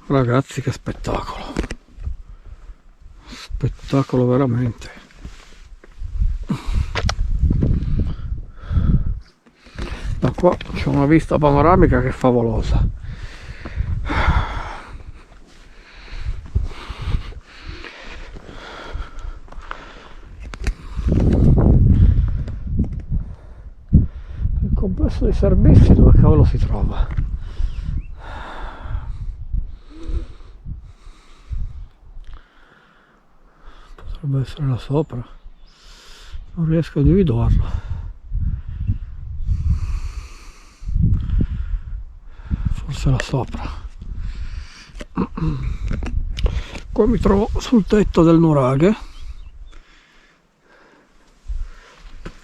Ragazzi, che spettacolo, spettacolo veramente. Da qua c'è una vista panoramica che è favolosa. Il complesso dei servizi dove cavolo si trova? Potrebbe essere là sopra, non riesco a individuarlo. Forse là sopra. Qua mi trovo sul tetto del nuraghe.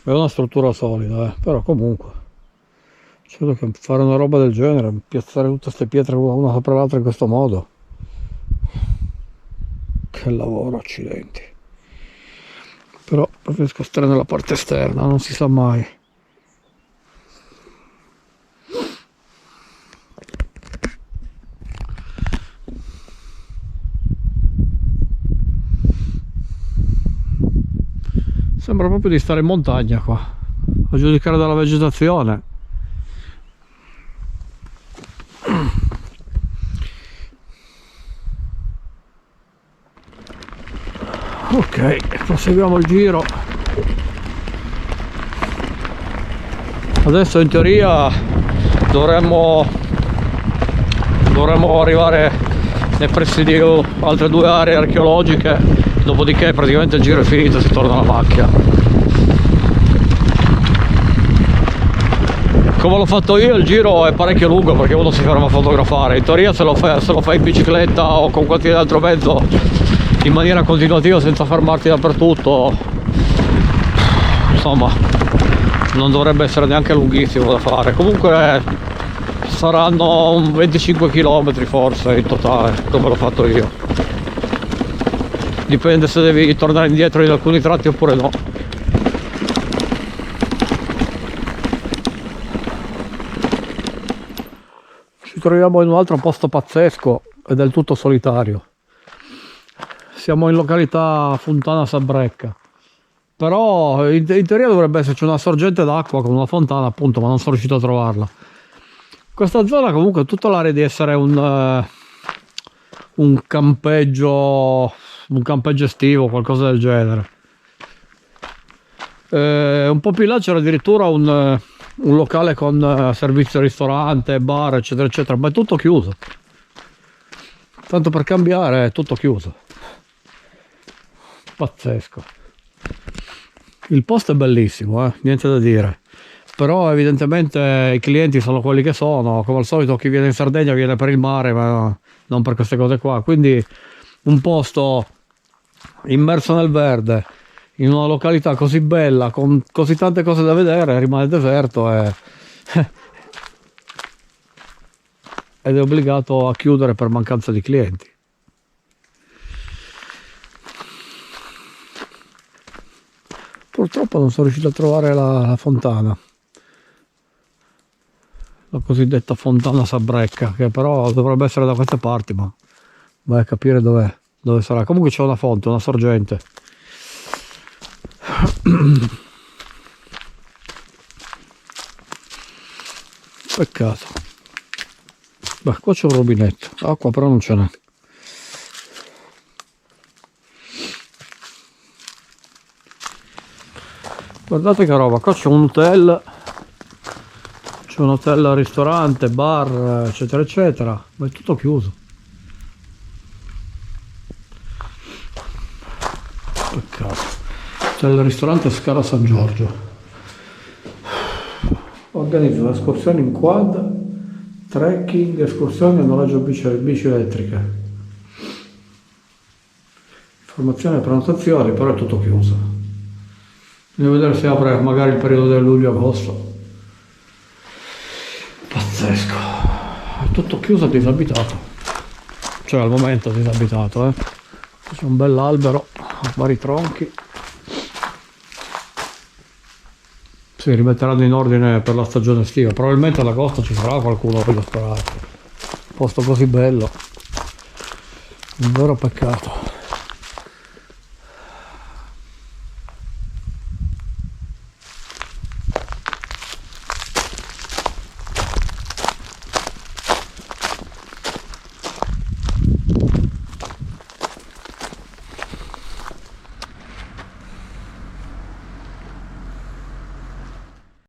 È una struttura solida, però comunque credo che fare una roba del genere, piazzare tutte queste pietre una sopra l'altra in questo modo, che lavoro, accidenti. Però preferisco stare nella parte esterna, non si sa mai. Sembra proprio di stare in montagna qua, a giudicare dalla vegetazione. Ok, proseguiamo il giro. Adesso in teoria dovremmo arrivare nei pressi di altre due aree archeologiche, dopodiché praticamente il giro è finito, si torna alla macchia. Come l'ho fatto io, il giro è parecchio lungo perché uno si ferma a fotografare. In teoria se lo fai in bicicletta o con qualsiasi altro mezzo in maniera continuativa senza fermarti dappertutto, insomma non dovrebbe essere neanche lunghissimo da fare. Comunque saranno 25 km forse in totale, come l'ho fatto io. Dipende se devi tornare indietro in alcuni tratti oppure no. Ci troviamo in un altro posto pazzesco e del tutto solitario. Siamo in località Fontana Sabrecca, però in teoria dovrebbe esserci una sorgente d'acqua con una fontana, appunto, ma non sono riuscito a trovarla. Questa zona comunque ha tutta l'aria di essere un campeggio estivo, qualcosa del genere. Un po' più in là c'era addirittura un locale con servizio ristorante, bar, eccetera eccetera, ma è tutto chiuso. Tanto per cambiare è tutto chiuso. Pazzesco. Il posto è bellissimo, niente da dire, però evidentemente i clienti sono quelli che sono. Come al solito chi viene in Sardegna viene per il mare, ma non per queste cose qua. Quindi un posto immerso nel verde in una località così bella con così tante cose da vedere rimane deserto ed è obbligato a chiudere per mancanza di clienti. Purtroppo non sono riuscito a trovare la fontana, la cosiddetta Fontana Sabrecca, che però dovrebbe essere da queste parti, ma vai a capire dove sarà. Comunque c'è una fonte, una sorgente. Peccato. Beh, qua c'è un rubinetto, acqua però non ce n'è. Guardate che roba, qua c'è un hotel ristorante, bar, eccetera eccetera, ma è tutto chiuso. Peccato. C'è il ristorante Scala San Giorgio. Organizza escursioni in quad, trekking, escursioni e noleggio bici elettriche. Informazioni e prenotazioni, però è tutto chiuso. Devo vedere se apre magari il periodo del luglio-agosto. Pazzesco. È tutto chiuso e disabitato. Cioè al momento disabitato, C'è un bell'albero, vari tronchi. Si rimetteranno in ordine per la stagione estiva. Probabilmente ad agosto ci sarà qualcuno, voglio sperare. Posto così bello. Un vero peccato.